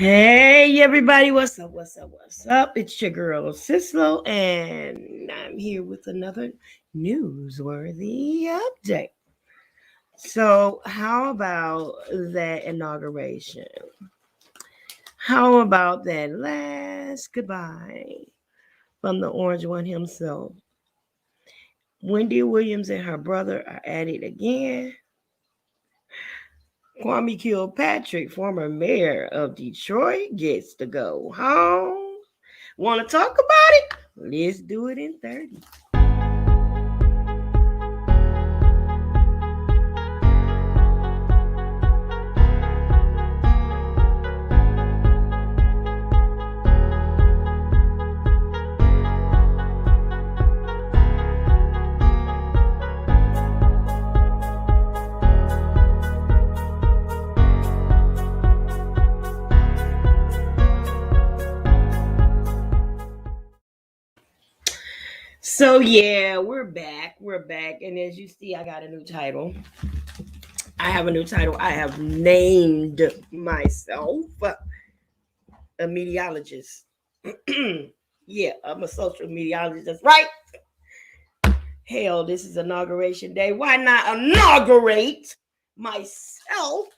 Hey everybody, what's up? What's up? What's up? It's your girl Sis-Lo, and I'm here with another newsworthy update. So, how about that inauguration? How about that last goodbye from the Orange One himself? Wendy Williams and her brother are at it again. Kwame Kilpatrick, former mayor of Detroit, gets to go home. Want to talk about it? Let's do it in 30. So yeah, we're back. We're back. And as you see, I got a new title. I have a new title. I have named myself a meteorologist. Yeah, I'm a social meteorologist. That's right. Hell, this is inauguration day. Why not inaugurate myself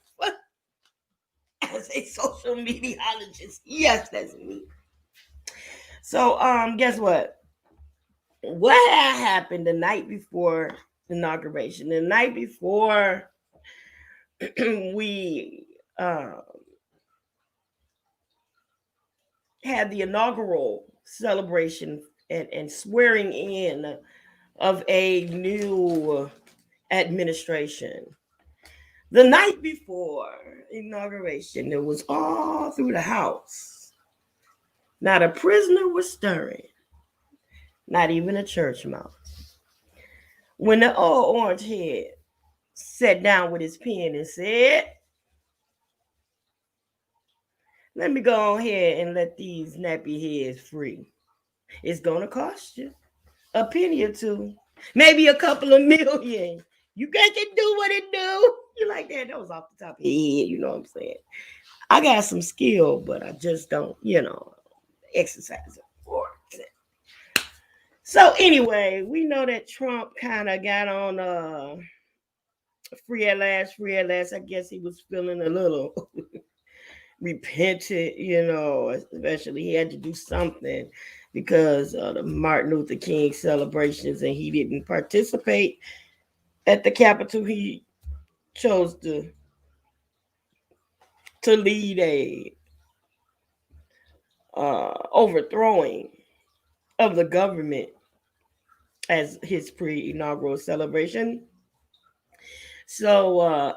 as a social meteorologist? Yes, that's me. So guess what? What happened the night before inauguration? The night before we had the inaugural celebration and swearing in of a new administration. The night before inauguration, it was all through the house. Not a prisoner was stirring, not even a church mouse. When the old orange head sat down with his pen and said, let me go ahead and let these nappy heads free. It's going to cost you a penny or two, maybe a couple of million. You guys can do what it do. You like that? That was off the top of your head. You know what I'm saying? I got some skill, but I just don't, exercise it for it. So anyway, we know that Trump kind of got on free at last, free at last. I guess he was feeling a little repentant, especially he had to do something because of the Martin Luther King celebrations and he didn't participate at the Capitol. He chose to lead a overthrowing of the government as his pre-inaugural celebration. So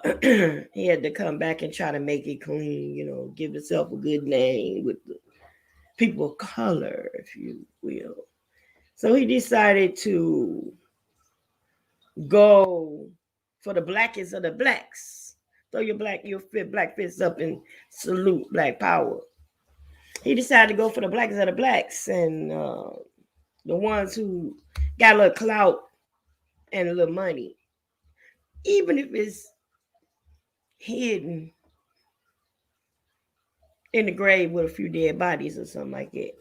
he had to come back and try to make it clean, give himself a good name with the people of color, if you will. So he decided to go for the blackest of the blacks. Throw your black fists up and salute black power. He decided to go for the blackest of the blacks and the ones who got a little clout and a little money, even if it's hidden in the grave with a few dead bodies or something like that.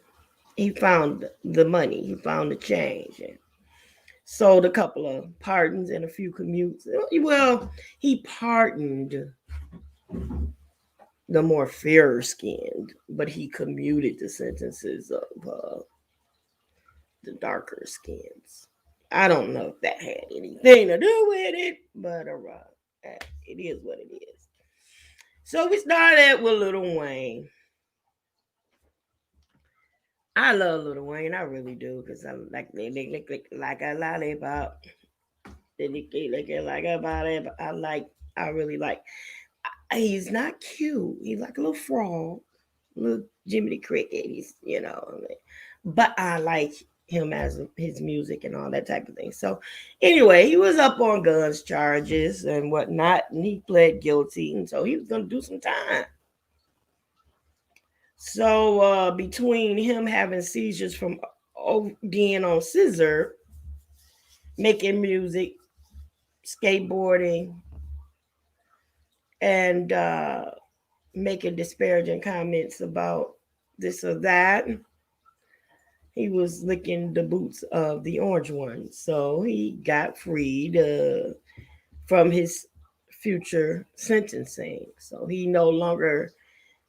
He found the money, he found the change, and sold a couple of pardons and a few commutes. Well, he pardoned the more fairer skinned, but he commuted the sentences of the darker skins. I don't know if that had anything to do with it, but it is what it is. So we started with Little Wayne. I love Little Wayne, I really do, because I like a lollipop. Like about it. I really like. He's not cute. He's like a little frog, little Jiminy Cricket. But I like him as his music and all that type of thing. So anyway, he was up on guns charges and whatnot, and he pled guilty, and so he was gonna do some time. So between him having seizures from being on scissor, making music, skateboarding, and making disparaging comments about this or that. He was licking the boots of the orange one. So he got freed from his future sentencing. So he no longer,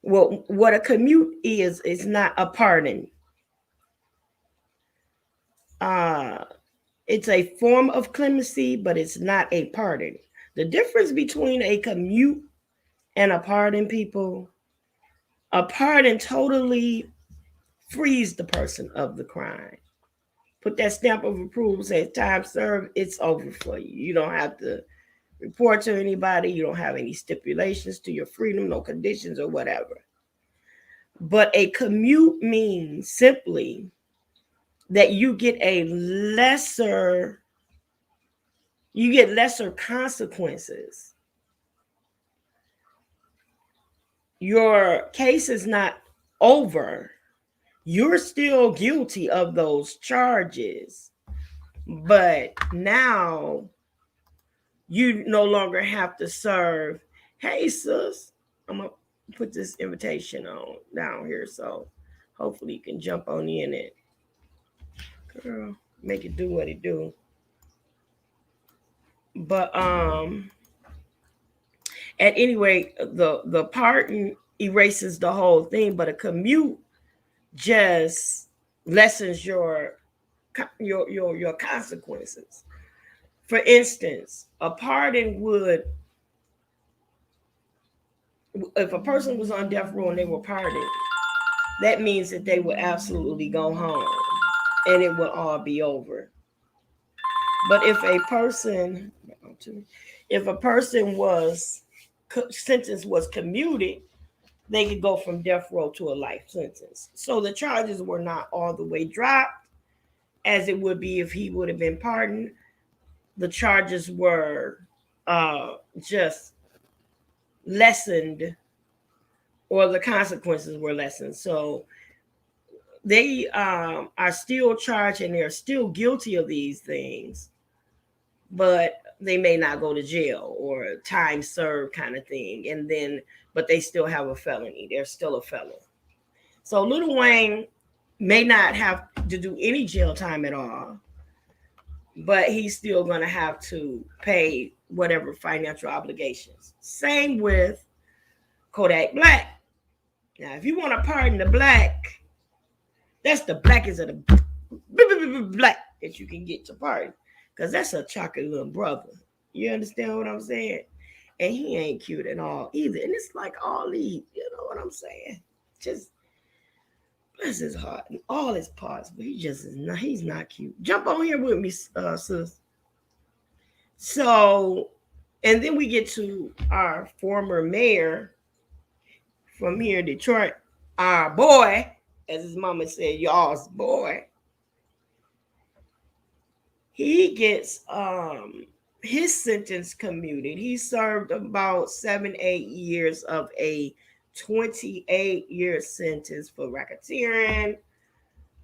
well, what a commute is not a pardon. Uh, it's a form of clemency, but it's not a pardon. The difference between a commute and a pardon, people, a pardon totally frees the person of the crime. Put that stamp of approval, say time served, it's over for you. You don't have to report to anybody. You don't have any stipulations to your freedom, no conditions or whatever. But a commute means simply that you get lesser consequences. Your case is not over. You're still guilty of those charges. But now you no longer have to serve. Hey, sis, I'm going to put this invitation on down here. So hopefully you can jump on in it. Girl, make it do what it do. But at any rate, the pardon erases the whole thing, but a commute just lessens your consequences. For instance, a pardon would, if a person was on death row and they were pardoned, that means that they would absolutely go home and it will all be over. But if a person was sentence was commuted, they could go from death row to a life sentence. So the charges were not all the way dropped as it would be if he would have been pardoned. The charges were just lessened, or the consequences were lessened. So they are still charged and they're still guilty of these things, but they may not go to jail or time served kind of thing. And then, but they still have a felony. They're still a felon. So Lil Wayne may not have to do any jail time at all, but he's still going to have to pay whatever financial obligations. Same with Kodak Black. Now, if you want to pardon the black, that's the blackest of the black that you can get to pardon, because that's a chocolate little brother. You understand what I'm saying? And he ain't cute at all either. And it's like all these, you know what I'm saying? Just bless his heart and all his parts, but he just is not. He's not cute. Jump on here with me, sis. So, and then we get to our former mayor from here in Detroit, our boy, as his mama said, y'all's boy. He gets his sentence commuted. He served about 7-8 years of a 28-year sentence for racketeering,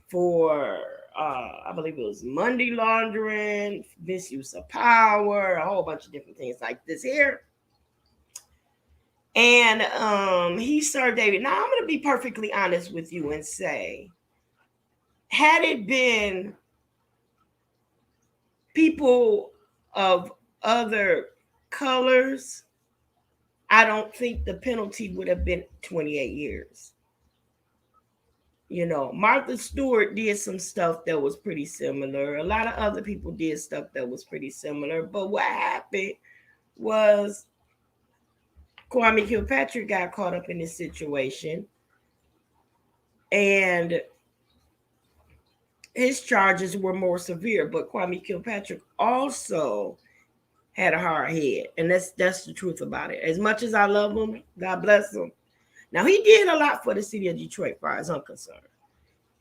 for I believe it was money laundering, misuse of power, a whole bunch of different things like this here. And he served David. Now I'm going to be perfectly honest with you and say, had it been people of other colors, I don't think the penalty would have been 28 years. You know, Martha Stewart did some stuff that was pretty similar. A lot of other people did stuff that was pretty similar. But what happened was Kwame Kilpatrick got caught up in this situation, and his charges were more severe. But Kwame Kilpatrick also had a hard head, and that's the truth about it. As much as I love him, God bless him. Now, he did a lot for the city of Detroit, as far as I'm concerned.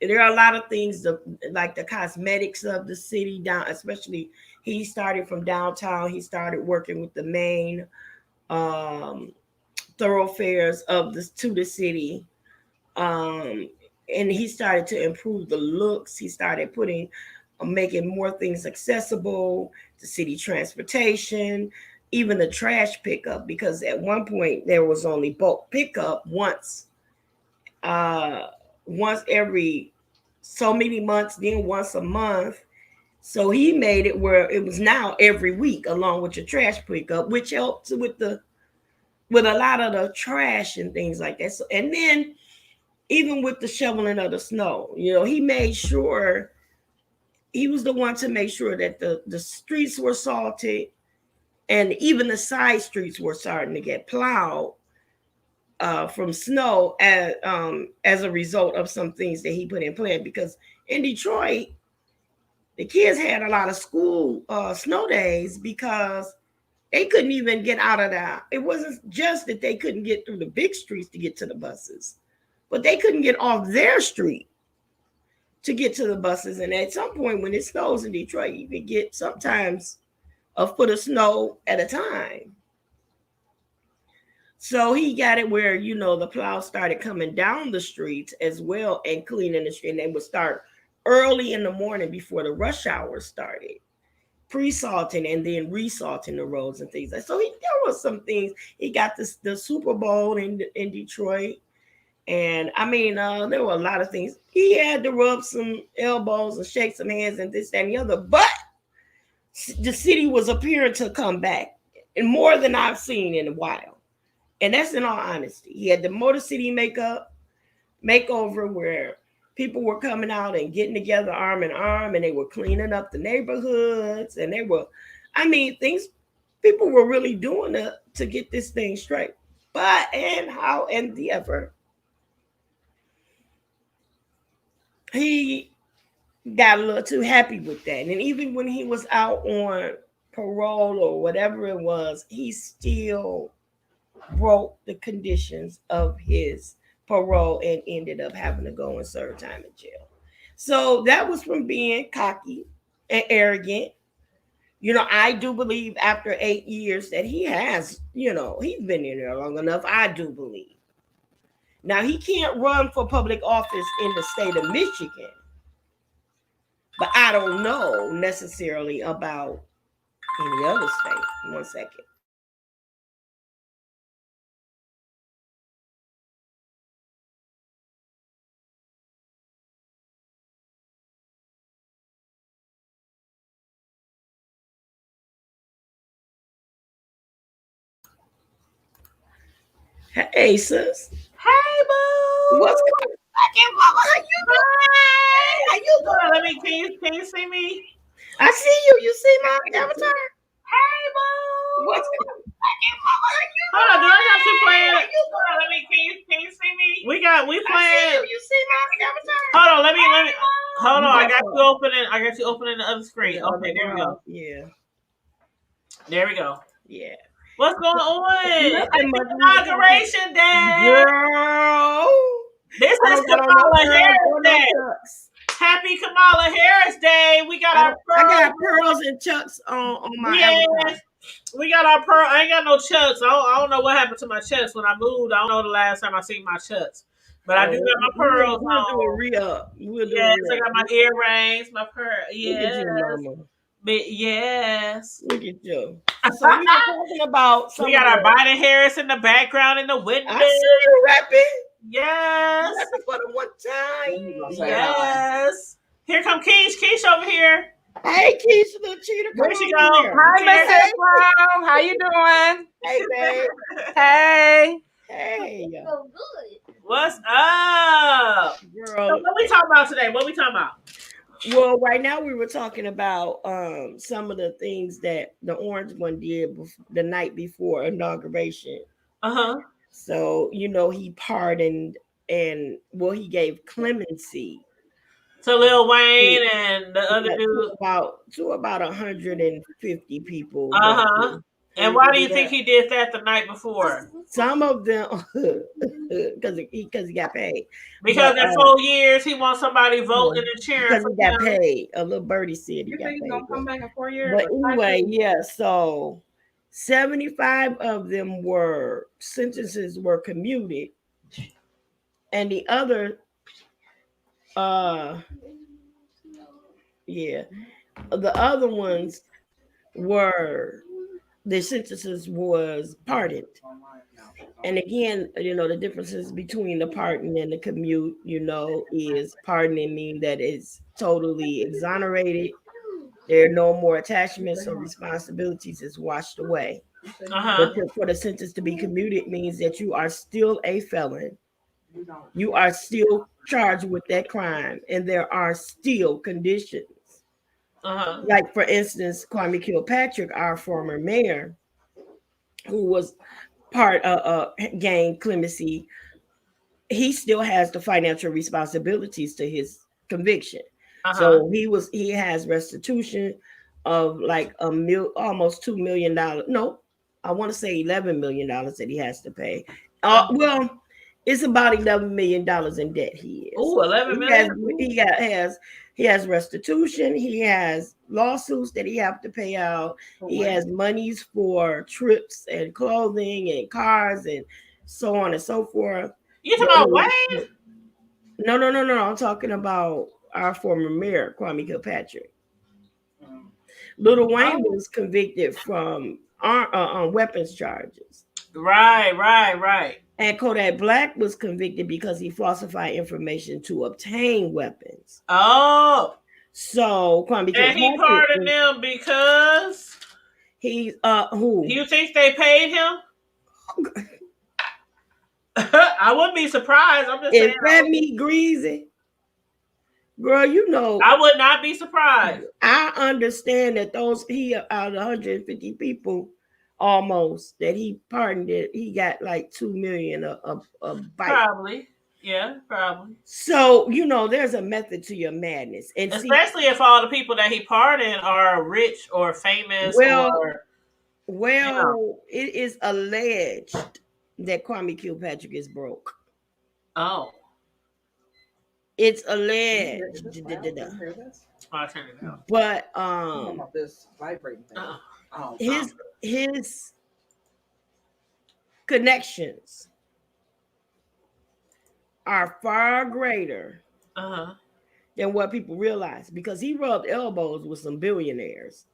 There are a lot of things, like the cosmetics of the city, down, especially he started from downtown. He started working with the main thoroughfares of the city, and he started to improve the looks. He started making more things accessible, the city transportation, even the trash pickup, because at one point there was only bulk pickup uh once every so many months, then once a month. So he made it where it was now every week along with your trash pickup, which helps with a lot of the trash and things like that. So, and then even with the shoveling of the snow, he made sure he was the one to make sure that the streets were salted, and even the side streets were starting to get plowed from snow as a result of some things that he put in place. Because in Detroit, the kids had a lot of school snow days because they couldn't even get out of that. It wasn't just that they couldn't get through the big streets to get to the buses, but they couldn't get off their street to get to the buses. And at some point, when it snows in Detroit, you can get sometimes a foot of snow at a time. So he got it where, the plow started coming down the streets as well and cleaning the street. And they would start early in the morning before the rush hour started, pre-salting and then resalting the roads and things like that. So there was some things. He got the Super Bowl in Detroit. And I mean, there were a lot of things. He had to rub some elbows and shake some hands and this, that, and the other. But the city was appearing to come back, and more than I've seen in a while. And that's in all honesty. He had the Motor City makeover where people were coming out and getting together arm in arm, and they were cleaning up the neighborhoods, and things people were really doing to get this thing straight. But and the effort, he got a little too happy with that. And even when he was out on parole or whatever it was, he still broke the conditions of his parole and ended up having to go and serve time in jail. So that was from being cocky and arrogant. I do believe after 8 years that he has, he's been in there long enough. I do believe. Now, he can't run for public office in the state of Michigan, but I don't know necessarily about any other state. 1 second. Hey, sis. Hey, boo. What's going on, mama? How you doing? Hi. How you Hold on, doing? can you see me? I see you. You see my avatar? Hey, boo. What's going on, mama? How you Hold on, do I have to play doing? How it? you Hold on, doing? can you see me? We I see playing. you. You see my avatar? Hold on, hold on. You I got got you opening. I got you opening the other screen. the other Okay, there we go. Yeah. There we go. Yeah. What's going on? Nothing much. Inauguration day. Girl. This I is don't got on no Kamala pearls Harris or no Day. chucks. Happy Kamala Harris Day. We got our I got pearls. pearls and chucks on my Yes. avatar. We got our pearl. I ain't got no chucks. I don't know what happened to my chucks when I moved. I don't know the last time I seen my chucks. But I do got my pearls We'll do a on. re-up. Yes, I got my earrings, my pearl. Look at you, Yes. mama. But yes. Look at you. So we were talking about some We got our Biden Harris in the background in the window. I see you rapping. Yes. Rapping for the one time. Yes. Here come Keish. Keish over here. Hey, Keisha, little cheater. Come There she on go. here. Hi, Cheers. Mrs. Brown. How you doing? Hey, babe. Hey. Hey. What's up? So Girl. what we talking about today? What we talking about? Well, right now we were talking about some of the things that the orange one did the night before inauguration. Uh-huh. So, he pardoned and he gave clemency So Lil Wayne and the other to dude. about 150 people. Uh-huh. And why do you think he did that the night before? Some of them because he got paid. Because in 4 years he wants somebody voting and cheering Because for he got him. paid. A little birdie said he You got think he's paid. gonna come back in 4 years? But anyway, yeah. So 75 of them sentences were commuted, and the other, the other ones were the census was pardoned. And again, the differences between the pardon and the commute, is pardoning mean that it's totally exonerated. There are no more attachments or responsibilities is washed away. But for the sentence to be commuted means that you are still a felon. You are still charged with that crime, and there are still conditions. Like, for instance, Kwame Kilpatrick, our former mayor, who was part of gang clemency, he still has the financial responsibilities to his conviction. So he has restitution of like almost $2 million. No, I want to say $11 million that he has to pay. Well, it's about $11 million in debt he is. Oh, 11 million. He has restitution. He has lawsuits that he have to pay out. He has monies for trips and clothing and cars and so on and so forth. You talking about Wayne? No. I'm talking about our former mayor, Kwame Kilpatrick. Little Wayne was convicted from weapons charges. Right. And Kodak Black was convicted because he falsified information to obtain weapons. Oh. So Kwame Kilpatrick. And he pardoned them because he who? You think they paid him? I wouldn't be surprised. I'm just saying. Is that me greasy? Girl, I would not be surprised. I understand that he out of 150 people almost that he pardoned it, he got like $2 million a bite. Probably. Yeah, probably. So, there's a method to your madness. And especially if all the people that he pardoned are rich or famous. It is alleged that Kwame Kilpatrick is broke. Oh. It's alleged. I'll turn it down. But this vibrating thing. His connections are far greater than what people realize, because he rubbed elbows with some billionaires.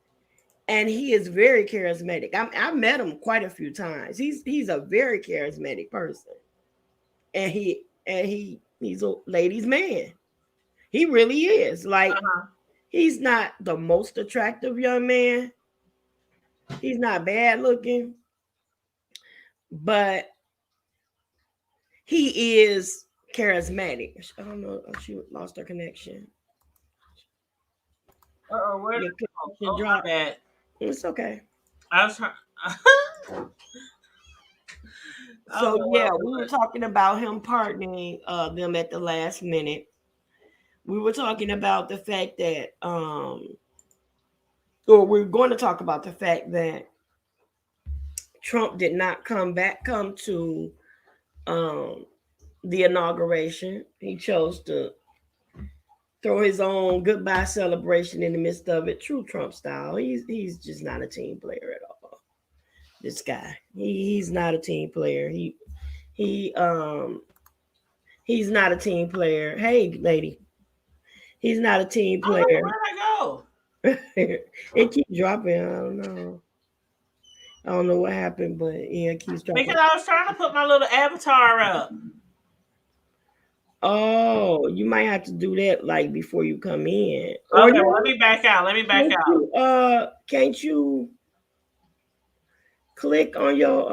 And he is very charismatic. I met him quite a few times. He's a very charismatic person, and he's a ladies' man. He really is. Like, he's not the most attractive young man. He's not bad looking, but he is charismatic. I don't know if she lost her connection. Where did connection drop at? It's okay. I was trying. So we were talking about him pardoning them at the last minute. We were talking about the fact that, or we're going to talk about the fact that Trump did not come to the inauguration. He chose to throw his own goodbye celebration in the midst of it, true Trump style. He's just not a team player at all. This guy, he's not a team player. He's not a team player. Hey, lady, he's not a team player. Where'd I go? It keeps dropping. I don't know what happened, but it keeps dropping. Because I was trying to put my little avatar up. Oh, you might have to do that like before you come in. Okay, let me back out. Can't you click on your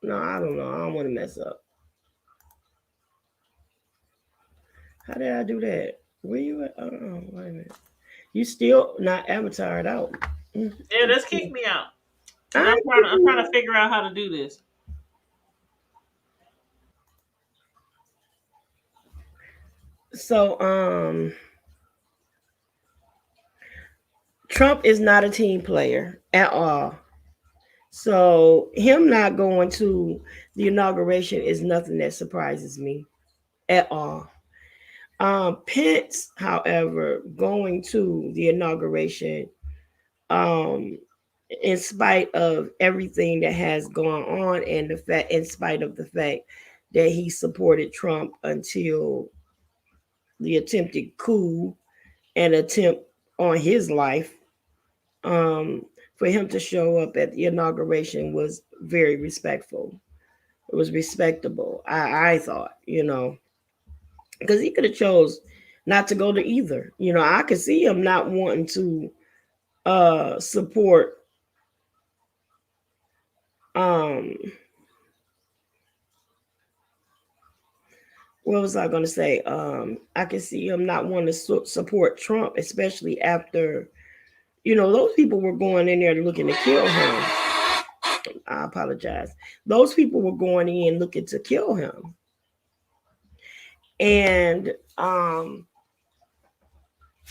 No, I don't know. I don't want to mess up. How did I do that? Where you at? Wait a minute. You still not avatared out. Yeah, just kick me out. I'm trying to figure out how to do this. So, Trump is not a team player at all. So him not going to the inauguration is nothing that surprises me at all. Pence, however, going to the inauguration, in spite of everything that has gone on, and in spite of the fact that he supported Trump until the attempted coup and attempt on his life, for for him to show up at the inauguration was very respectful. It was respectable. I thought, because he could have chose not to go to either. I could see him not wanting to support um what was I going to say? I could see him not wanting to support Trump, especially after, those people were going in there looking to kill him. I apologize. Those people were going in looking to kill him. And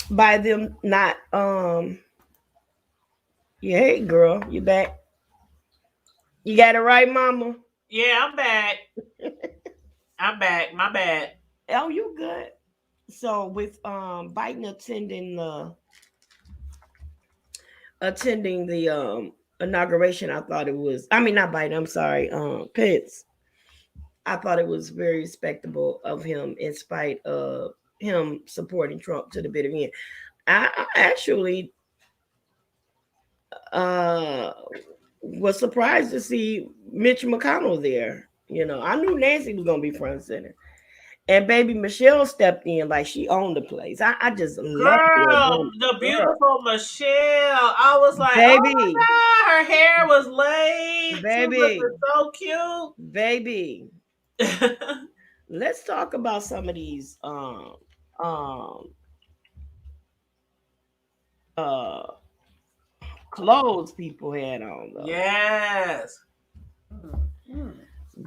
by them not yeah, hey girl, you back? You got it right, mama? Yeah, I'm back. I'm back. My bad. Oh, you good. So with Biden attending the inauguration, I thought it was, I mean, not Biden, I'm sorry, Pence. I thought it was very respectable of him in spite of him supporting Trump to the bitter end. I actually was surprised to see Mitch McConnell there. I knew Nancy was gonna be front and center. And baby Michelle stepped in like she owned the place. I just love Girl, her. the beautiful Michelle. I was like, oh Baby, my God, her hair was laid. She was baby, looking so cute. baby. Let's talk about some of these um uh clothes people had on though. Yes.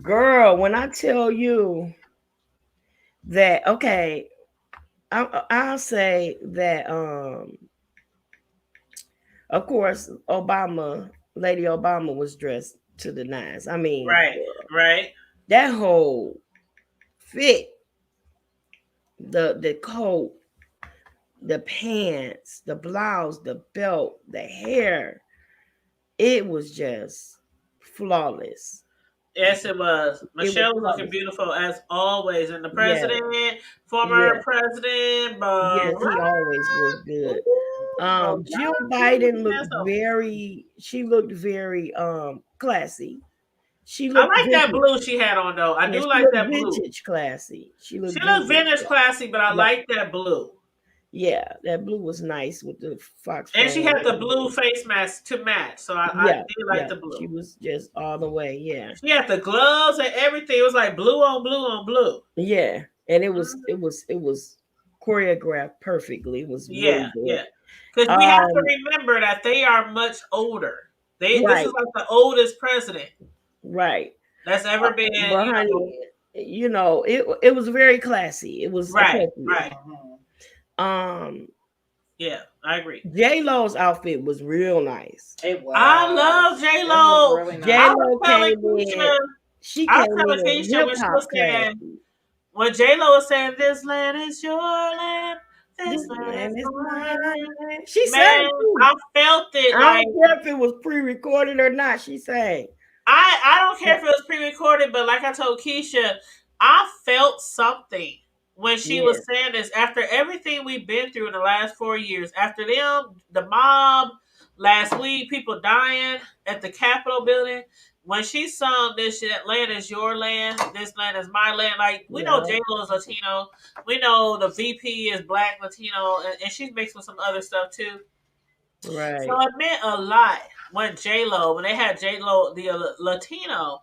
Girl, when I tell you that, okay, I'll say that of course Lady Obama was dressed to the nines. I mean, Right, right. that whole fit, the coat, the pants, the blouse, the belt, the hair, it was just flawless. Yes, it was. It was Michelle was looking flawless. beautiful as always. And the Yeah, president, former yeah, president, yes, he always looked good. Jill Biden looked she looked very classy. She I looked like that vintage. blue she had on though. I Yeah, do she like looked that blue. vintage classy. She looked She looked vintage. vintage classy, but I Yeah, like that blue. yeah, that blue was nice with the And she foxtrot. had the blue face mask to match. So I Yeah, did like yeah, the blue. she was just all the way. Yeah, She had the gloves and everything. It was like blue on blue on blue. yeah, and Mhm. it was choreographed perfectly. It was Yeah, really good. yeah. Because we have to Um, remember that they are much older. This is right, like the oldest president right. that's ever been, But honey, it was very classy. It was right, appropriate. right. Um, Yeah, I agree. J Lo's outfit was real nice. It was. I love J It was Lo. really J I nice. was Lo telling came in. Keisha, She I came was in telling Keisha hip when she hop was saying, classy. when J Lo was saying, "This land is your land, This this land is land is my land," mine. She sang man, too. I felt it. I Like don't care if it was pre-recorded or not. She sang. I don't care if it was pre-recorded, but like I told Keisha, I felt something when she Yeah, was saying this. After everything we've been through in the last 4 years, after them, the mob last week, people dying at the Capitol building. When she sung this shit, land is your land, this land is my land. Like we know yeah, J Lo is Latino, we know the VP is Black Latino, and she's mixed with some other stuff too. So right. it meant a lot when when they had J Lo, the Latino,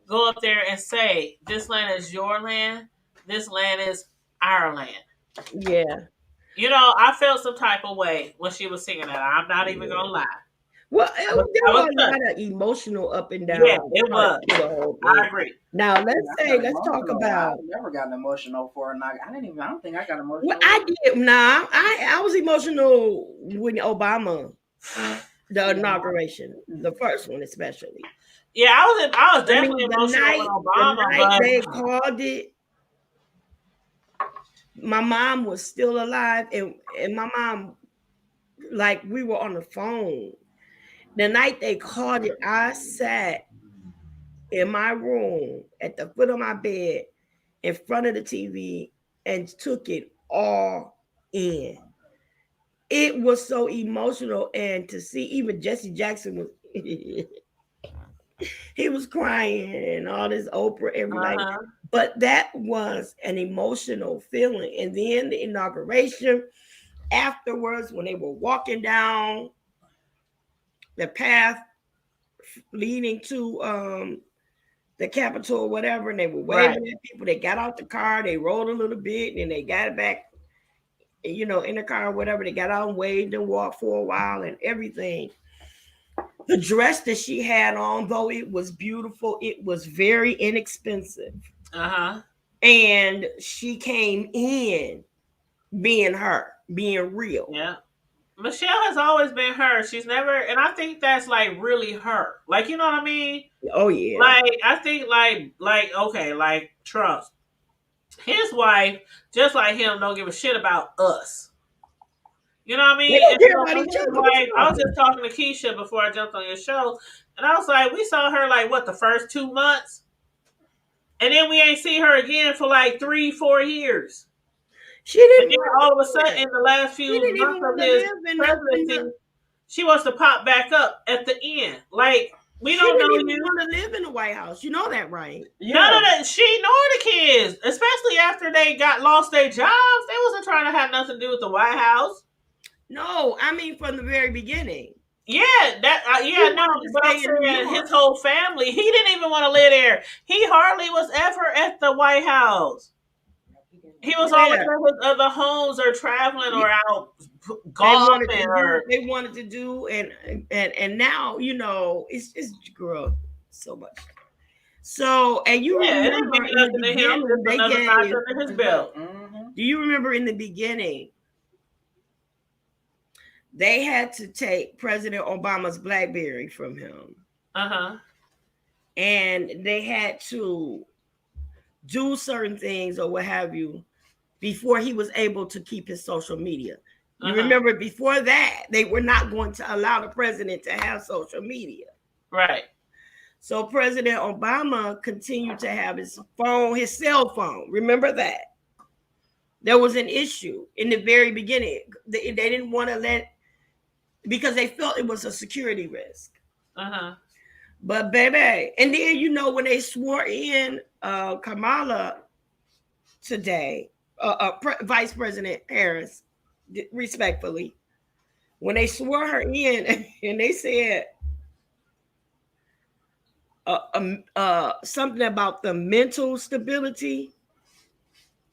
go up there and say, "This land is your land. This land is our land." Yeah, I felt some type of way when she was singing that. I'm not even yeah. gonna lie. Well, I there was were a touched. lot of emotional up and Yeah, down it parts was. to the whole I thing. agree. Now I got let's talk emotional. I've about never gotten emotional for a night. I didn't even. I don't think I got what emotional. I did. Nah, I was emotional when Obama, the inauguration, the first one especially. Yeah, I was I definitely mean, emotional with the Obama, night but they called it, my mom was still alive, and my mom, like, we were on the phone. The night they called it, I sat in my room at the foot of my bed in front of the TV and took it all in. it was so emotional, and to see even Jesse Jackson was he was crying and all this Oprah, everybody. Uh-huh. But that was an emotional feeling. And then the inauguration afterwards, when they were walking down the path leading to the Capitol or whatever, and they were Right. waving at people. They got out the car, they rolled a little bit, and they got it back, you know, in the car or whatever. They got out and waved and walked for a while and everything. The dress that she had on, though it was beautiful, it was very inexpensive. Uh-huh. And she came in being her, being real. Yeah. Michelle has always been her. She's never, and I think that's like really her. Like, you know what I mean? Oh yeah. Like, I think okay, like Trump, his wife, just like him, don't give a shit about us. You know what I They mean? don't And care so about for each his other. What you wife, I was talking? just talking to Keisha before I jumped on your show, and I was like, we saw her like what the first 2 months, and then we ain't see her again for like 3-4 years. She And didn't then want all of a to sudden, live. in the last She few didn't even months of want to his live in presidency, the she wants to pop back up at the end. Like, we she don't didn't know even you. want to live in the White House. You know that, right? None of Yeah. that. She nor the kids, especially after they got lost their jobs, they wasn't trying to have nothing to do with the White House. No, I mean from the very beginning. Yeah, that He no, wanted to but I'm stay in New saying his York. whole family, he didn't even want to live there. He hardly was ever at the White House. He was always Yeah. at his other homes or traveling or out They wanted to golfing do what or they wanted to do, and now you know it's girl so much. So and you yeah, it didn't remember mean in the nothing to him. beginning Just they another notch gave. under his belt. Mm-hmm. Do you remember in the beginning they had to take President Obama's BlackBerry from him, Uh-huh. and they had to do certain things or what have you before he was able to keep his social media. You Uh-huh. remember before that, they were not going to allow the president to have social media. Right. So President Obama continued to have his phone, his cell phone. Remember that? There was an issue in the very beginning. They didn't want to let, because they felt it was a security risk. Uh-huh. But baby, and then you know when they swore in Kamala today, Vice President Harris, respectfully, when they swore her in and they said something about the mental stability,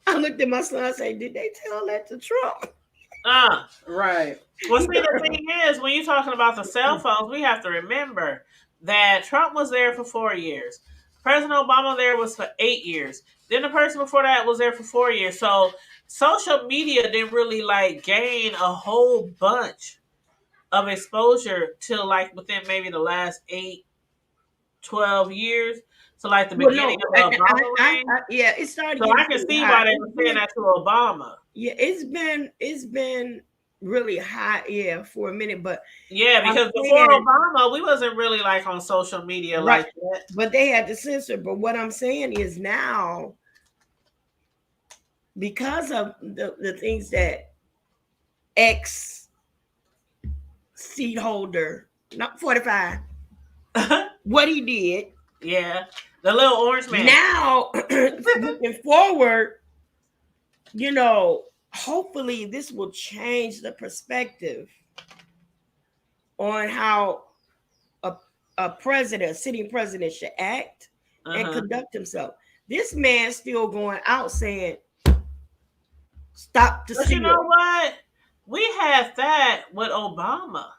I looked at my son and said, "Did they tell that to Trump?" Right. Well, see, the thing is, when you're talking about the cell phones, we have to remember that Trump was there for 4 years. President Obama there was for 8 years. Then the person before that was there for 4 years. So social media didn't really like gain a whole bunch of exposure till like within maybe the last 8-12 years. So like the Well, no, beginning of the Obama reign. yeah, it started So getting I can pretty see hot. why they were saying that to Obama. Yeah, it's been really hot, yeah, for a minute, but Yeah, I'm because before saying Obama, we wasn't really like on social media right, like that. but they had to censor. But what I'm saying is now, because of the things that ex seat holder, not 45, what he did. Yeah, the little orange man. Now, looking forward, you know, hopefully this will change the perspective on how a president, a sitting president, should act and conduct himself. This man still going out saying, "Stop the But you know steal." what? We had that with Obama.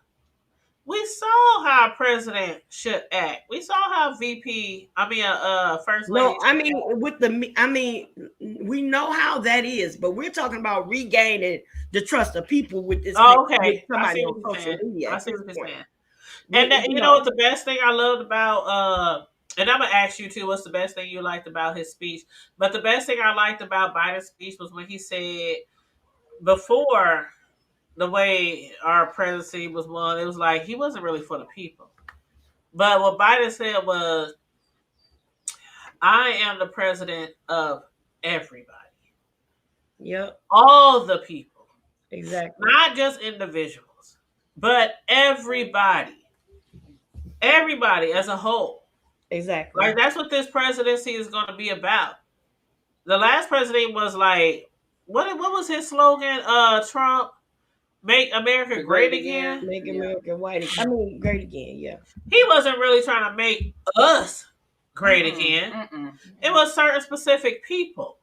We saw how a president should act. We saw how First Lady. No, I mean we know how that is, but we're talking about regaining the trust of people with this Oh, with okay. I somebody see on what you're social saying. media I at see this what you're point. saying. And that, you know what the best thing I loved about and I'm gonna ask you too, what's the best thing you liked about his speech? But the best thing I liked about Biden's speech was when he said before the way our presidency was won, it was like he wasn't really for the people. But what Biden said was, I am the president of everybody. Yep. All the people. Exactly. Not just individuals, but everybody as a whole. Exactly. Like that's what this presidency is going to be about. The last president was like, what was his slogan? Trump, make America great again. Make America white again. I mean, great again. Yeah. He wasn't really trying to make us great again. It was certain specific people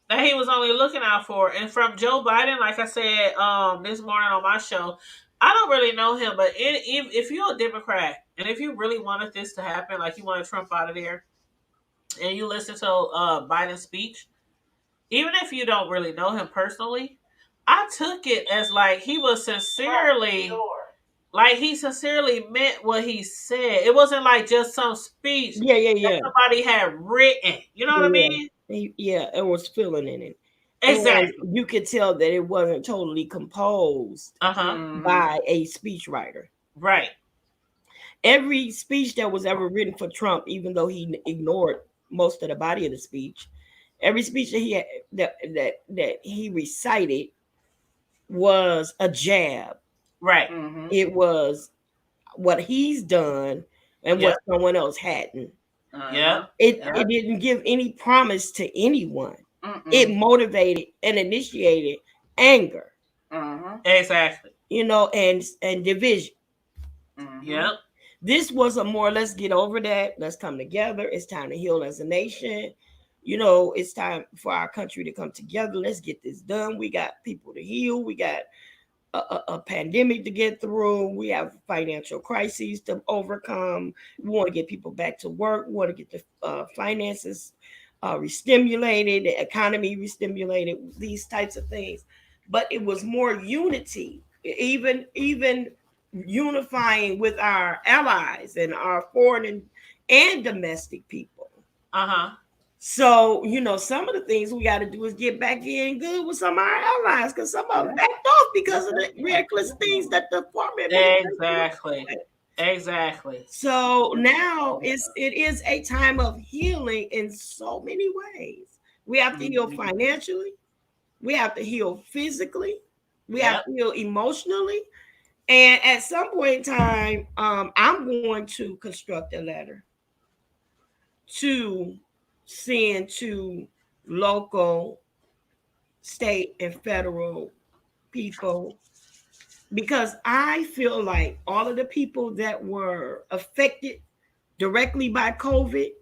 that he was only looking out for. And from Joe Biden, like I said this morning on my show, I don't really know him, but if you're a Democrat and if you really wanted this to happen, like you wanted Trump out of there, and you listen to Biden's speech, even if you don't really know him personally, I took it as like he was sincerely, like he sincerely meant what he said. It wasn't like just some speech Yeah. Yeah. that Yeah. somebody had written. You know what I Yeah. mean? Yeah. It was feeling in it. And Exactly. you could tell that it wasn't totally composed Uh-huh. by a speechwriter. Right. Every speech that was ever written for Trump, even though he ignored most of the body of the speech, every speech that he had, that he recited was a jab. Right. It was what he's done and Yep. what someone else hadn't. Yep. It didn't give any promise to anyone. It motivated and initiated anger, Exactly. and division. Yep. This was a more, let's get over that. Let's come together. It's time to heal as a nation. It's time for our country to come together. Let's get this done. We got people to heal. We got a pandemic to get through. We have financial crises to overcome. We want to get people back to work. We want to get the finances restimulated, the economy restimulated, these types of things. But it was more unity, even unifying with our allies and our foreign and domestic people. Uh-huh. So, some of the things we got to do is get back in good with some of our allies, because some of them backed off because of the reckless things that the former administration did. Exactly. So now it is a time of healing in so many ways. We have to heal financially. We have to heal physically. We have to heal emotionally. And at some point in time, I'm going to construct a letter to send to local, state, and federal people, because I feel like all of the people that were affected directly by COVID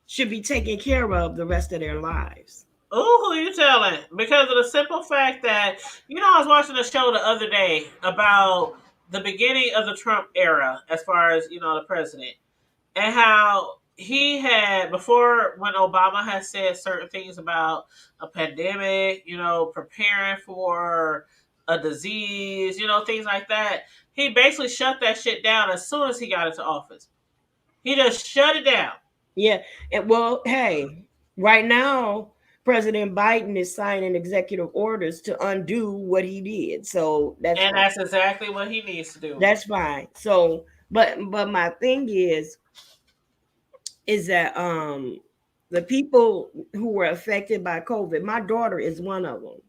should be taken care of the rest of their lives. Oh, who you telling? Because of the simple fact that, I was watching a show the other day about the beginning of the Trump era as far as, the president, and how he had, before, when Obama had said certain things about a pandemic, preparing for a disease, things like that, he basically shut that shit down as soon as he got into office. He just shut it down. Yeah. And well, hey, right now, President Biden is signing executive orders to undo what he did. So that's exactly what he needs to do. That's fine. So, but my thing is that the people who were affected by COVID, my daughter is one of them.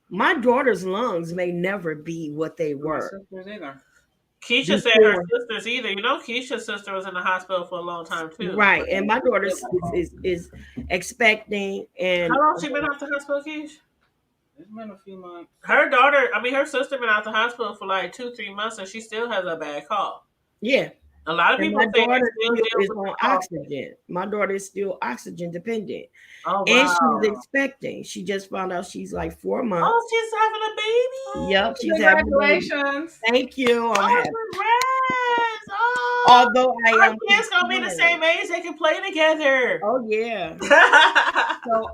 My daughter's lungs may never be what they were. Keisha said her sisters either. Keisha's sister was in the hospital for a long time too. Right, and my daughter is expecting. And how long she been out the hospital, Keisha? It's been a few months. Her daughter, her sister been out the hospital for like 2-3 months, and she still has a bad cough. Yeah, a lot of people my say daughter still is on oxygen. My daughter is still oxygen dependent. Oh, wow. And she's expecting. She just found out she's like 4 months. Oh, she's having a baby. Yep, she's Congratulations. having a baby. Thank you. Congrats. Although I am kids gonna be the same age, they can play together. Oh yeah. So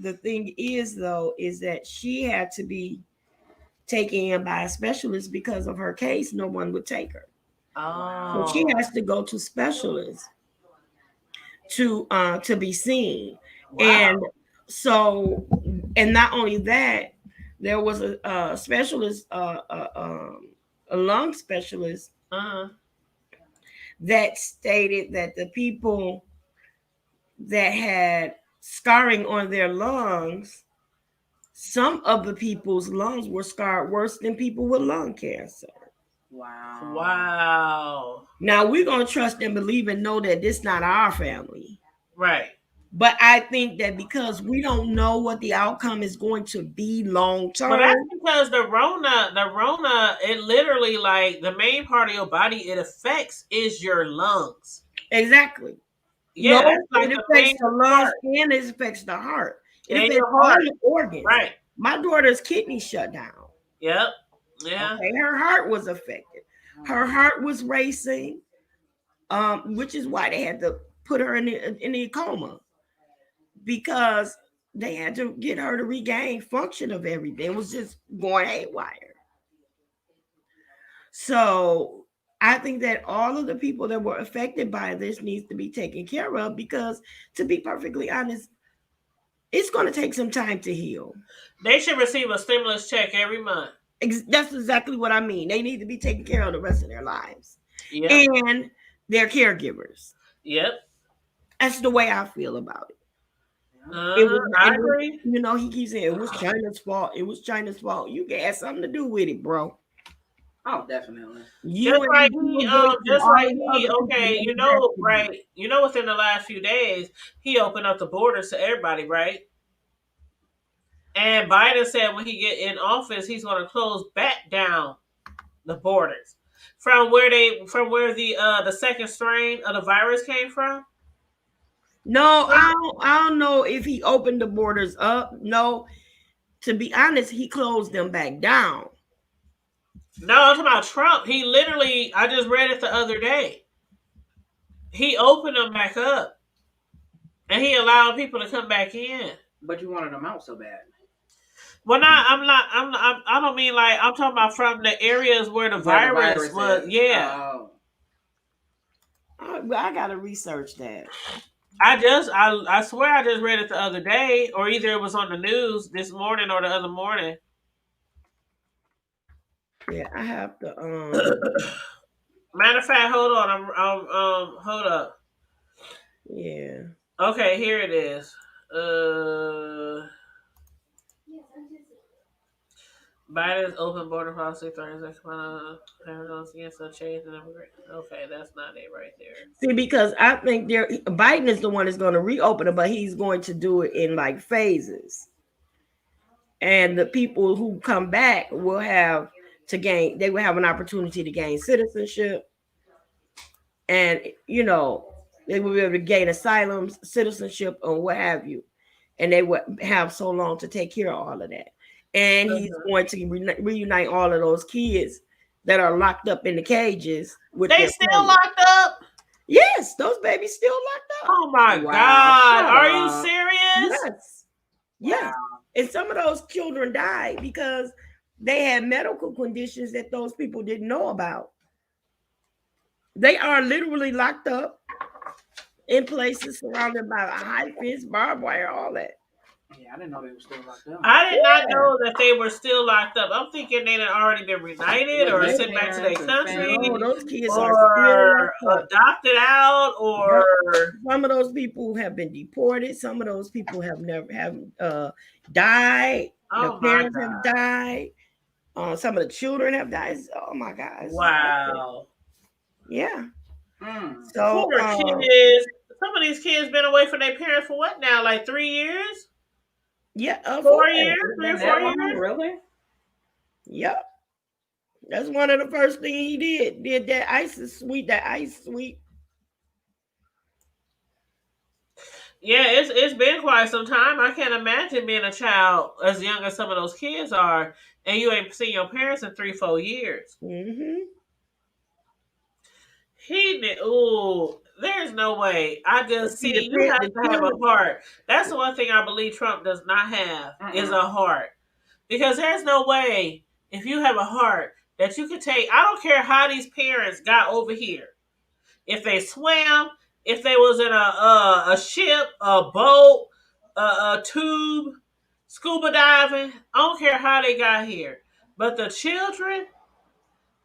the thing is though, is that she had to be taken in by a specialist because of her case. No one would take her. Oh. So she has to go to specialists to be seen. Wow. And so, and not only that, there was a specialist, a lung specialist, that stated that the people that had scarring on their lungs some of the people's lungs were scarred worse than people with lung cancer. Wow. Wow. Now we're gonna trust and believe and know that this not our family. Right. But I think that because we don't know what the outcome is going to be long Well, that's term. because the Rona, it literally like the main part of your body it affects is your lungs. Exactly. Yeah, No, that's like it the affects main the lungs part and it affects the heart. It and affects your all heart. the organs. Right. My daughter's kidney shut down. Yep. Yeah. Okay, her heart was affected. Her heart was racing, which is why they had to put her in the coma because they had to get her to regain function of everything. It was just going haywire. So I think that all of the people that were affected by this needs to be taken care of because, to be perfectly honest, it's going to take some time to heal. They should receive a stimulus check every month. That's exactly what I mean. They need to be taken care of the rest of their lives. Yep. And their caregivers. Yep. That's the way I feel about it. I agree. You know, he keeps saying it was China's fault. It was China's fault. You had something to do with it, bro. Oh, definitely. Just like he, okay, you know, right? You know, within the last few days, he opened up the borders to everybody, right? And Biden said when he get in office, he's going to close back down the borders from where the second strain of the virus came from. No, I don't know if he opened the borders up. No, to be honest, he closed them back down. No, I'm talking about Trump. He literally, I just read it the other day. He opened them back up, and he allowed people to come back in. But you wanted them out so bad. Well, I don't mean like I'm talking about from the areas where the virus was. Yeah. Oh. I gotta research that. I swear I just read it the other day, or either it was on the news this morning or the other morning. Yeah, I have to. Matter of fact, hold on. Hold up. Yeah. Okay, here it is. Biden's open border policy threatens against a change in immigration. Okay, that's not it right there. See, because I think Biden is the one that's going to reopen it, but he's going to do it in like phases. And the people who come back will have to gain. They will have an opportunity to gain citizenship, and you know they will be able to gain asylum, citizenship, or what have you. And they would have so long to take care of all of that. And he's going to reunite all of those kids that are locked up in the cages. They still locked up? Yes, those babies still locked up. Oh my God. Are you serious? Yes. Yes. Wow. And some of those children died because they had medical conditions that those people didn't know about. They are literally locked up in places surrounded by a high fence, barbed wire, all that. Yeah, I didn't know they were still locked up. I did not know that they were still locked up. I'm thinking they had already been reunited or sent back to their country. No, those kids are adopted out, or some of those people have been deported. Some of those people have died. Oh, the parents have died. Some of the children have died. Oh my God! Wow. Yeah. So kids. Some of these kids been away from their parents for what now? Like 3 years? Yeah, 4 years, 3 or 4 years. Really? Yep. That's one of the first things he did. Did that ice sweep. Yeah, it's been quite some time. I can't imagine being a child as young as some of those kids are, and you ain't seen your parents in 3-4 years. Mm-hmm. There's no way. I just see you have to have a heart. That's the one thing I believe Trump does not have is a heart. Because there's no way if you have a heart that you could take. I don't care how these parents got over here. If they swam, if they was in a ship, a boat, a tube, scuba diving, I don't care how they got here. But the children,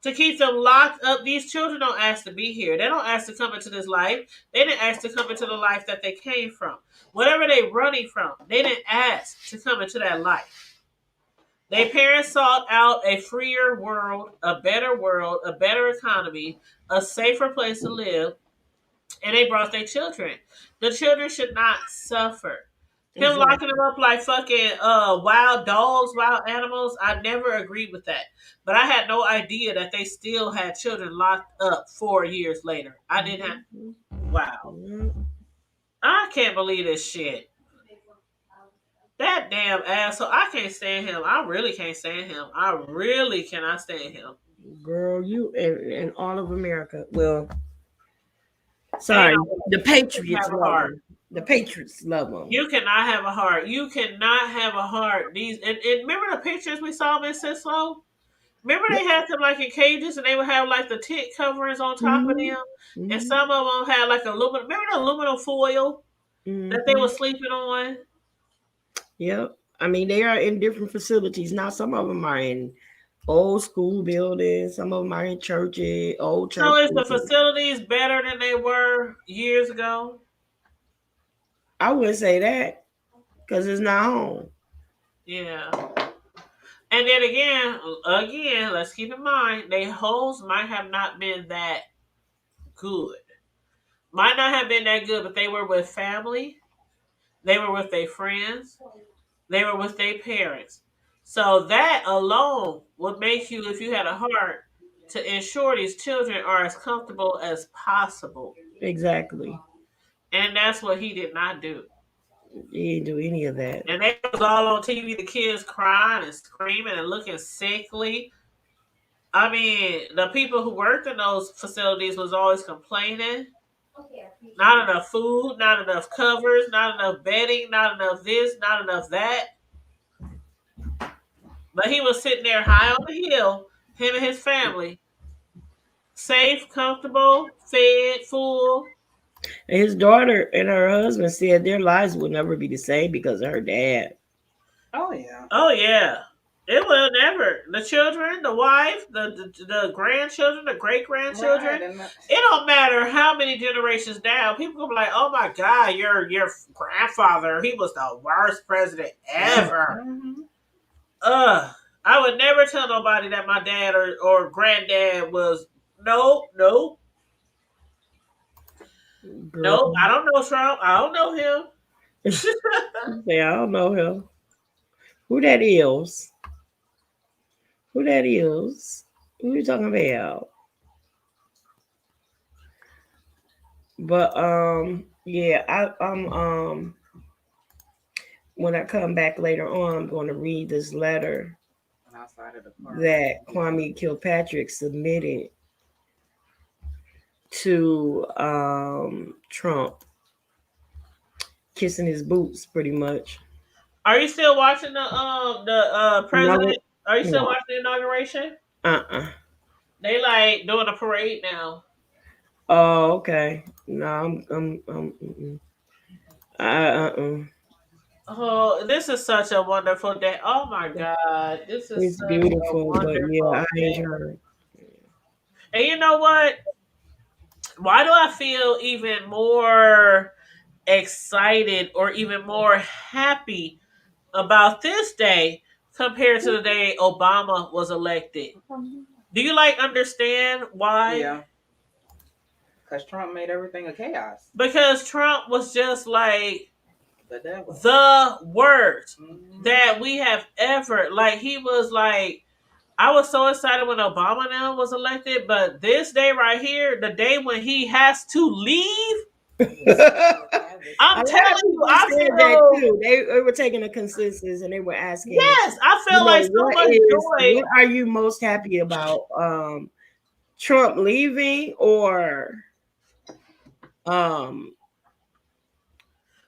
to keep them locked up, these children don't ask to be here. They don't ask to come into this life. They didn't ask to come into the life that they came from. Whatever they running from, they didn't ask to come into that life. Their parents sought out a freer world, a better economy, a safer place to live, and they brought their children. The children should not suffer. Him locking Exactly. them up like fucking wild dogs, wild animals, I never agreed with that. But I had no idea that they still had children locked up 4 years later. I didn't have. Wow. Mhm. I can't believe this shit. That damn asshole. I can't stand him. I really can't stand him. I really cannot stand him. Girl, you and all of America. Well, Ain't sorry, no way. the You Patriots have a love heart. them. The Patriots love them. You cannot have a heart. You cannot have a heart. And remember the pictures we saw in Sis-Lo? Remember they had them like in cages and they would have like the tent coverings on top of Mm-hmm. them? And Mm-hmm. some of them had like aluminum. Remember the aluminum foil that they Mm-hmm. were sleeping on? Yep. I mean, they are in different facilities now. Some of them are in old school buildings. Some of them are in churches, old So is the churches. facilities better than they were years ago? I wouldn't say that because it's not home. Yeah. And then again, let's keep in mind, they hoes might have not been that good. Might not have been that good, but they were with family. They were with their friends. They were with their parents. So that alone would make you, if you had a heart, to ensure these children are as comfortable as possible. Exactly. And that's what he did not do. He didn't do any of that. And they was all on TV, the kids crying and screaming and looking sickly. I mean, the people who worked in those facilities was always complaining. Not enough food, not enough covers, not enough bedding, not enough this, not enough that. But he was sitting there high on the hill, him and his family, safe, comfortable, fed, full. And his daughter and her husband said their lives will never be the same because of her dad. Oh yeah. Oh yeah, it will never. The children, the wife, the grandchildren, the great grandchildren. Right, and It don't matter how many generations down. People gonna be like, "Oh my God, your grandfather, he was the worst president ever." Mhm. I would never tell nobody that my dad or granddad was. Nope, nope, Girl, nope. I don't know Trump. I don't know him. say I don't know him. Who that is? Who that is? Who you talking about? But yeah, when I come back later on, I'm going to read this letter Outside of the park. that Kwame Kilpatrick submitted to Trump, kissing his boots, pretty much. Are you still watching the No, president? Are you still no, watching the inauguration? uh-uh. They like doing a parade now. Oh, okay. No, mm-mm. Uh-uh. Oh, this is such a wonderful day. Oh my God. This is It's such a beautiful, but yeah, wonderful I ain't day. heard. And you know what? Why do I feel even more excited or even more happy about this day compared to the day Obama was elected? Do you like understand why? Yeah. Because Trump made everything a chaos. Because Trump was just like The devil. the worst Mhm. that we have ever, like, he was like, I was so excited when Obama now was elected, but this day right here, the day when he has to leave, A I'm lot of telling you, people I said that feel, too. They were taking a consensus and they were asking, yes, I feel like so much joy. what are you most happy about? Trump leaving or um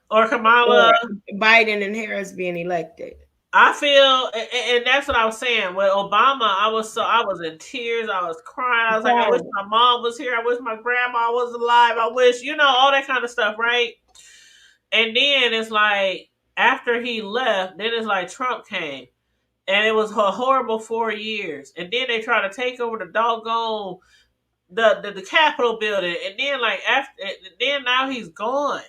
Or or Kamala. Biden and Harris being elected? I feel, and that's what I was saying. With Obama, I was in tears. I was crying. I was like, I wish my mom was here. I wish my grandma was alive. I wish, all that kind of stuff, right? And then it's like after he left, then it's like Trump came, and it was a horrible 4 years. And then they try to take over the doggone the Capitol building, and then like after, then now he's gone.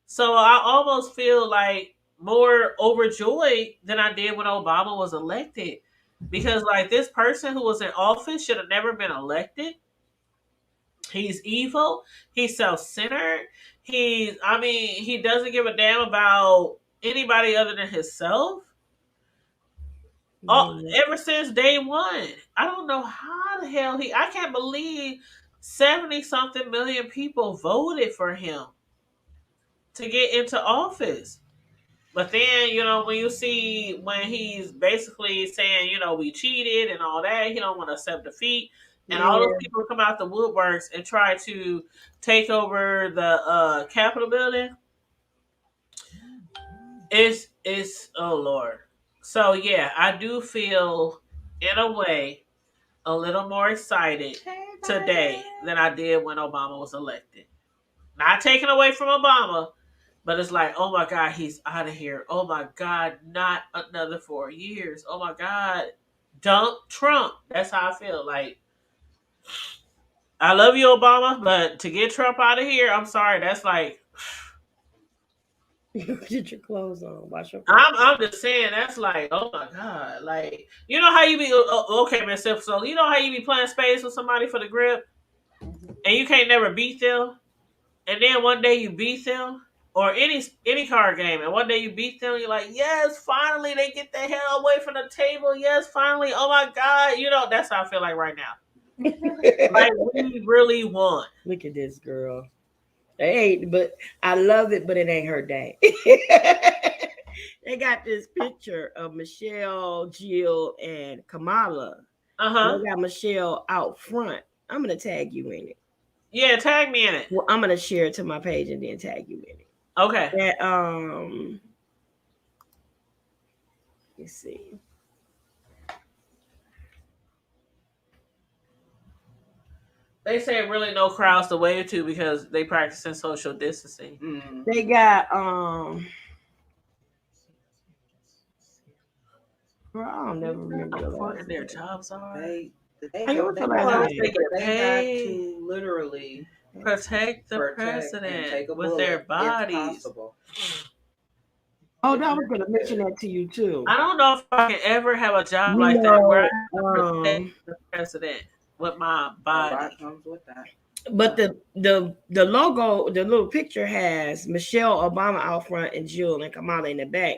So I almost feel like more overjoyed than I did when Obama was elected. Because like this person who was in office should have never been elected. He's evil. He's self-centered. He doesn't give a damn about anybody other than himself. Oh, Yeah. ever since day one. I don't know how the hell I can't believe 70 something million people voted for him to get into office. But then, when you see when he's basically saying, we cheated and all that, he don't want to accept defeat. And all those Yeah. people come out the woodworks and try to take over the Capitol building. It's oh Lord. So yeah, I do feel in a way a little more excited Hey, today Biden. than I did when Obama was elected. Not taken away from Obama, but it's like, oh my God, he's out of here. Oh my God, not another 4 years. Oh my God, dump Trump. That's how I feel. Like, I love you, Obama, but to get Trump out of here, I'm sorry. That's like, Get your clothes on. Wash your face. I'm just saying, that's like, oh my God. Like, you know how you be, okay, man, so you know how you be playing space with somebody for the grip and you can't never beat them? And then one day you beat them, or any card game, and one day you beat them, you're like, yes, finally they get the hell away from the table. Yes, finally. Oh my God. That's how I feel like right now. Like we really won. Look at this girl. They ain't, but I love it, but it ain't her day. They got this picture of Michelle, Jill, and Kamala. And Uh-huh. they got Michelle out front. I'm gonna tag you in it. Yeah, tag me in it. Well, I'm gonna share it to my page and then tag you in it. Okay. That let's see. They say really no crowds to wave to because they practicing social distancing. Mm. They got girl, I don't never remember How the important last their name. jobs are. They Hey, what's the last Well, name? they get had paid. to literally Protect the protect and president take a with their bullet if bodies. possible. Oh, no, I was gonna mention that to you too. I don't know if I can ever have a job You like that where I know, have to protect the president with my A lot body. comes with that. but the logo, the little picture has Michelle Obama out front and Jill and Kamala in the back.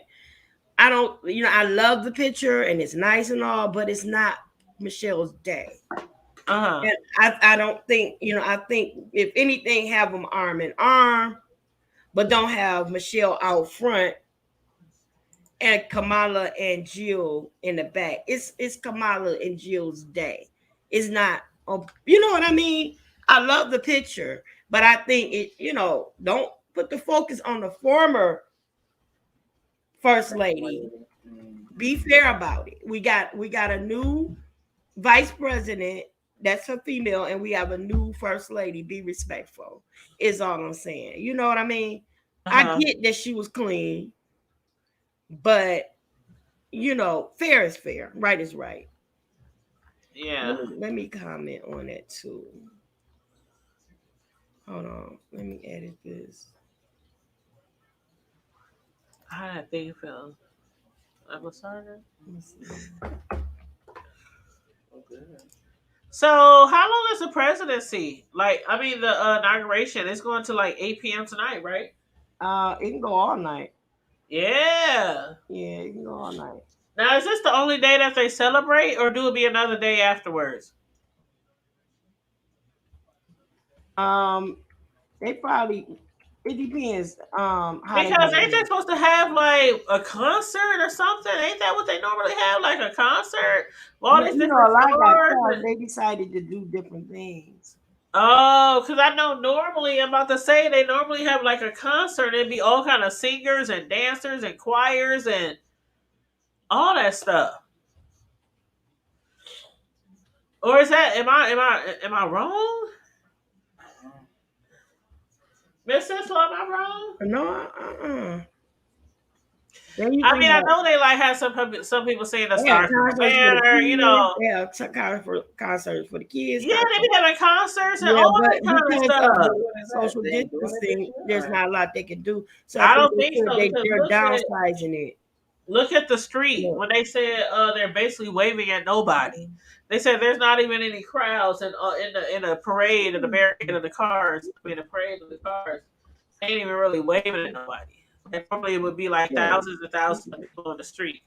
I don't, I love the picture and it's nice and all, but it's not Michelle's day. Uh-huh. And I don't think, I think if anything, have them arm in arm, but don't have Michelle out front and Kamala and Jill in the back. It's Kamala and Jill's day. It's not, you know what I mean? I love the picture, but I think don't put the focus on the former first lady. Be fair about it. We got a new vice president that's a female, and we have a new first lady. Be respectful. Is all I'm saying. You know what I mean? I Uh-huh. get that she was clean, but fair is fair, right is right. Yeah. Let me comment on that too. Hold on, let me edit this. How did I think it felt? I'm sorry. Oh, good. So how long is the presidency? Like, I mean the inauguration is going to like 8 p.m. tonight, right? It can go all night. Yeah. Yeah, it can go all night. Now is this the only day that they celebrate or do it be another day afterwards? Um, they probably. It depends. How they Because want to ain't they do. supposed to have like a concert or something? Ain't that what they normally have? Like a concert? With all Well, these different a lot got stars? cut. They decided to do different things. Oh, because I know normally I'm about to say they normally have like a concert. It'd be all kind of singers and dancers and choirs and all that stuff. Or is that am I wrong? Miss Sis-Lo, am I wrong? No, Then you I think mean, I about know they like have some people saying the they have Stars Spangled concerts for the Banner, you kids. know. They have concerts for the kids. Yeah, they be having concerts and Yeah, all but that kind of because of stuff. the What is that? social They ain't doing it this distancing, year? there's Or- not a lot they can do. So I I think don't think so because they're downsizing it. look at the street Look. when they said they're basically waving at nobody. They said there's not even any crowds in the parade of the barricade of the cars. I mean, the parade of the cars. They ain't even really waving at nobody. And probably it would be like Yeah. thousands and thousands of people on the street.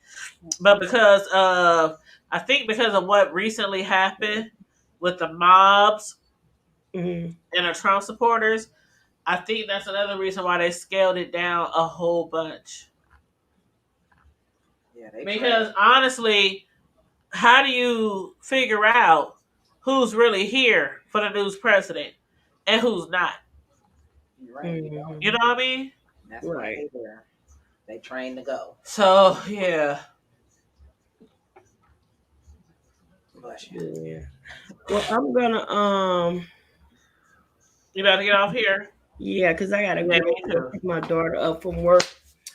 But I think because of what recently happened with the mobs Mhm. and the Trump supporters, I think that's another reason why they scaled it down a whole bunch. Yeah, they Because trash. honestly, how do you figure out who's really here for the news president and who's not? You're right. You don't. You know what I mean? That's why Right. they there. They trained to go. So yeah. Bless you. Yeah. Well, I'm gonna You about to get off here? yeah, because I gotta Yeah, go me too. pick my daughter up from work.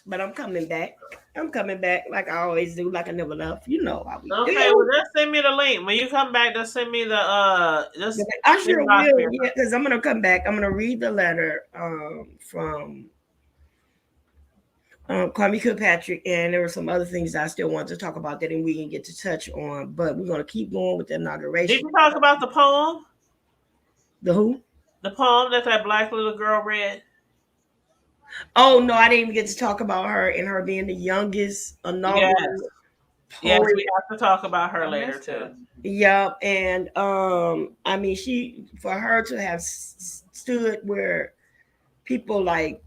But I'm coming back. I'm coming back like I always do, like I never left. You know how we Okay, do. well just send me the link. When you come back, just send me the just I send sure it off will, here. yeah, because I'm gonna come back. I'm gonna read the letter from Kwame Kilpatrick, and there were some other things I still want to talk about that we didn't get to touch on, but we're gonna keep going with the Did inauguration. you talk about the poem? The who? The poem that black little girl read? Oh no, I didn't even get to talk about her and her being the youngest inaugural Yes. Yes, poet. we have to talk about her I later missed too. her. Yep, and I mean, she for her to have stood where people like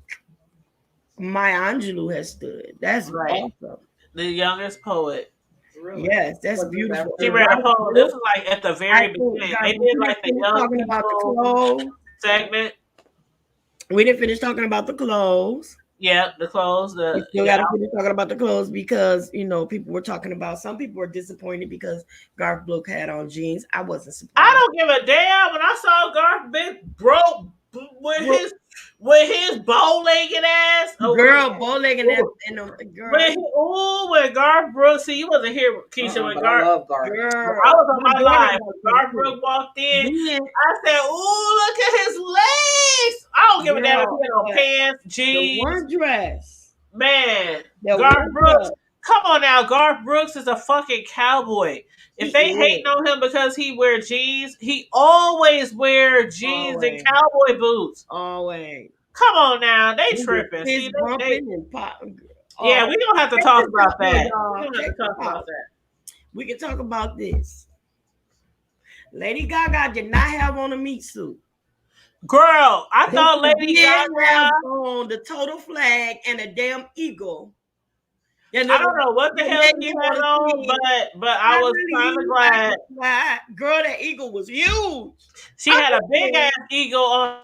Maya Angelou has stood. That's Right. awesome. The youngest poet. Really? Yes, that's Was this beautiful. after- She read a poem. This was like at the I very think beginning. God, They we did didn't like the finish young talking about the people clothes. segment. We didn't finish talking about the clothes. Yeah, the clothes. We still got to finish talking about the clothes because people were talking about. Some people were disappointed because Garth Brooks had on jeans. I wasn't surprised. I don't give a damn. When I saw Garth big broke with his bow-legged ass. Girl, bow-legged and girl. When Garth Brooks, see, you wasn't here, Keisha. When but Garth, I love Garth. Girl, I was on my my daughter live. liked When him Garth too. Brooks walked in. Then, I said, "Ooh, look at his legs." I don't give a damn if he had on pants, the jeans. one dress. Man, The Garth one Brooks. dress. Come on now, Garth Brooks is a fucking cowboy. If they hating on him because he wear jeans, he always wear jeans and cowboy boots. Always. Come on now, they tripping. See, they and pop. yeah, we don't have to talk about that. We Y'all. don't have to talk about that. We can talk about this. Lady Gaga did not have on a meat suit. Girl, I thought Lady Gaga Gaga have on the total flag and a damn eagle. I don't know what the hell she had on, but I was kind of glad. Girl, that eagle was huge. She had a big ass eagle on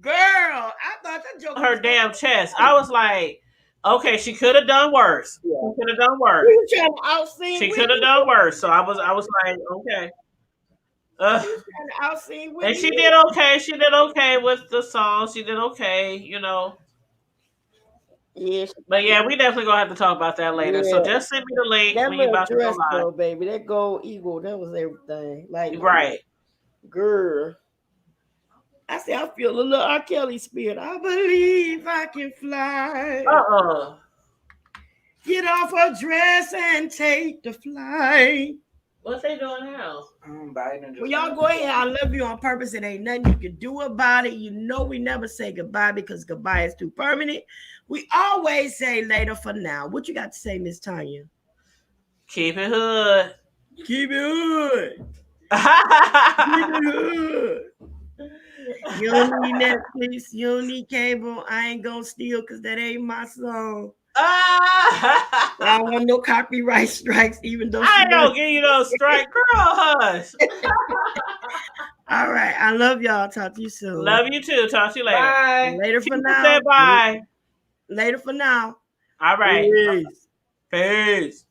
Girl, I thought that joke her damn chest. I was like, okay, she could have done worse. She could have done worse. She could have done worse. So I was like, okay. And she did okay. She did okay with the song. She did okay, Yes. But yeah, we definitely gonna have to talk about that later. So just send me the link that when you about to go dress, live. though, baby. That gold eagle, that was everything. Like right, girl. I say I feel a little R. Kelly spirit. I believe I can fly. Get off her dress and take the flight. What's they doing now? Well, y'all go ahead. I love you on purpose. It ain't nothing you can do about it. You know we never say goodbye because goodbye is too permanent. We always say later for now. What you got to say, Miss Tanya? Keep it hood. Keep it hood. Keep it hood. You don't need Netflix. You don't need cable. I ain't gonna steal because that ain't my song. I don't want no copyright strikes, even though I don't give you no strike. Girl, hush. All right. I love y'all. Talk to you soon. Love you too. Talk to you later. Bye. Later for now. Say bye. Later for now. All right. Peace. Peace.